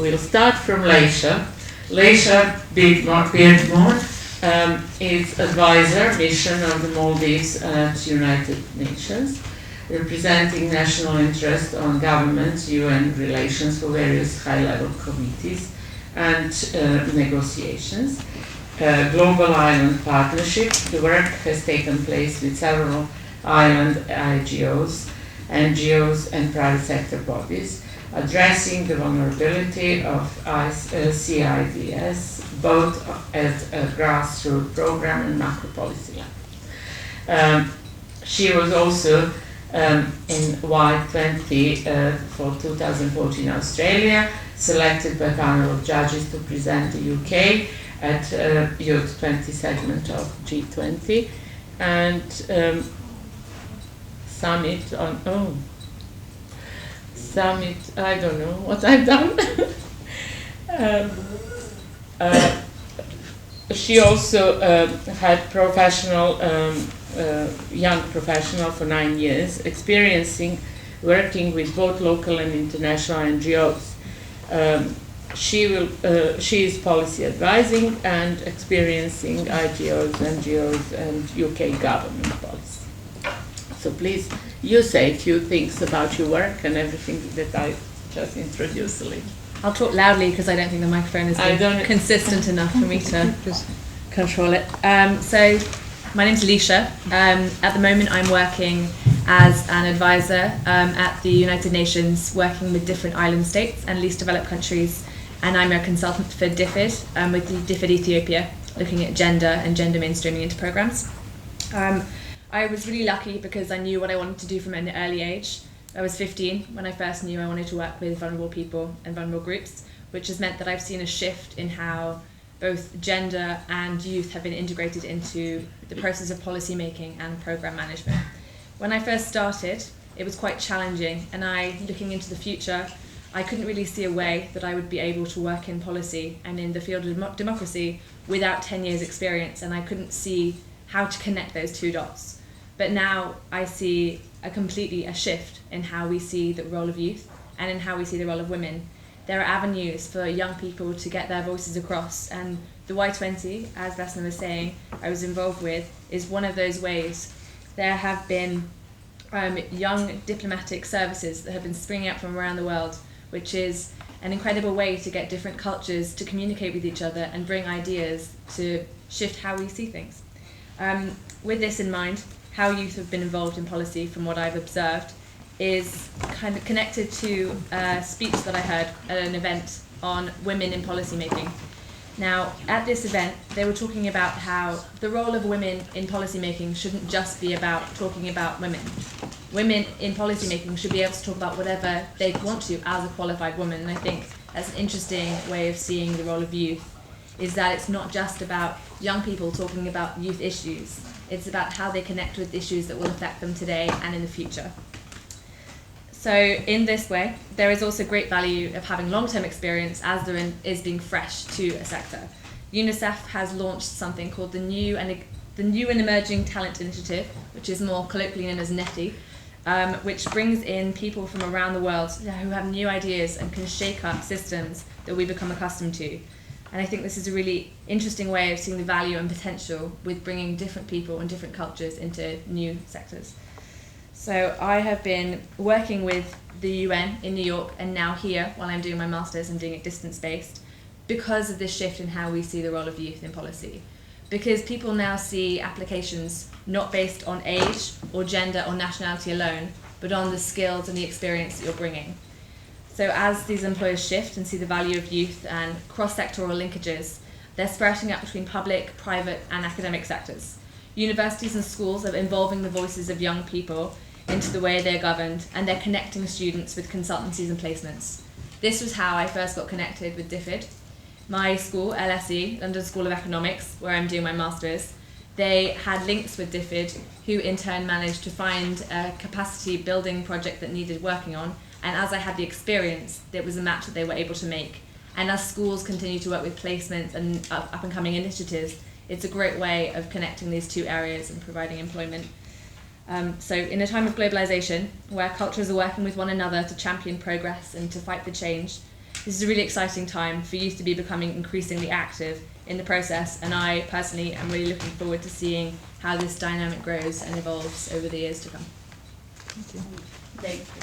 we'll start from Leisha. Leisha Beardmore is advisor mission of the Maldives at United Nations, representing national interest on government, UN relations for various high-level committees and negotiations. Global Island Partnership. The work has taken place with several island IGOs, NGOs and private sector bodies, addressing the vulnerability of CIDS, both at a grassroots program and macro policy level. She was also in Y20 for 2014 Australia, selected by a panel of judges to present the UK at Youth 20 segment of G20 and summit on, I don't know what I've done. She also had professional, young professional for 9 years, working with both local and international NGOs. She is policy advising and experiencing IGOs, NGOs, and UK government policy. So please, you say a few things about your work and everything that I just introduced. I'll talk loudly because I don't think the microphone is consistent enough for me to control it. So my name's Leisha. At the moment I'm working as an advisor at the United Nations, working with different island states and least developed countries, and I'm a consultant for DFID with the DFID Ethiopia, looking at gender and gender mainstreaming into programs. I was really lucky because I knew what I wanted to do from an early age. I was 15 when I first knew I wanted to work with vulnerable people and vulnerable groups, which has meant that I've seen a shift in how both gender and youth have been integrated into the process of policy making and program management. When I first started, it was quite challenging, and looking into the future, I couldn't really see a way that I would be able to work in policy and in the field of democracy without 10 years experience, and I couldn't see how to connect those two dots. But now I see a shift in how we see the role of youth and in how we see the role of women. There are avenues for young people to get their voices across, and the Y20, as Vesna was saying, I was involved with, is one of those ways. There have been young diplomatic services that have been springing up from around the world, which is an incredible way to get different cultures to communicate with each other and bring ideas to shift how we see things. With this in mind, how youth have been involved in policy, from what I've observed, is kind of connected to a speech that I heard at an event on women in policy making. Now, at this event, they were talking about how the role of women in policy making shouldn't just be about talking about women. Women in policy making should be able to talk about whatever they want to as a qualified woman, and I think that's an interesting way of seeing the role of youth, is that it's not just about young people talking about youth issues. It's about how they connect with issues that will affect them today and in the future. So in this way, there is also great value of having long-term experience as there is being fresh to a sector. UNICEF has launched something called the New and Emerging Talent Initiative, which is more colloquially known as NETI, which brings in people from around the world who have new ideas and can shake up systems that we become accustomed to. And I think this is a really interesting way of seeing the value and potential with bringing different people and different cultures into new sectors. So I have been working with the UN in New York, and now here, while I'm doing my master's and doing it distance-based, because of this shift in how we see the role of youth in policy. Because people now see applications not based on age or gender or nationality alone, but on the skills and the experience that you're bringing. So as these employers shift and see the value of youth and cross-sectoral linkages, they're sprouting up between public, private, and academic sectors. Universities and schools are involving the voices of young people into the way they're governed, and they're connecting students with consultancies and placements. This was how I first got connected with DFID. My school, LSE, London School of Economics, where I'm doing my master's, they had links with DFID, who in turn managed to find a capacity building project that needed working on. And as I had the experience, there was a match that they were able to make. And as schools continue to work with placements and up and coming initiatives, it's a great way of connecting these two areas and providing employment. So in a time of globalization, where cultures are working with one another to champion progress and to fight for change, this is a really exciting time for youth to be becoming increasingly active in the process, and I personally am really looking forward to seeing how this dynamic grows and evolves over the years to come. Thank you.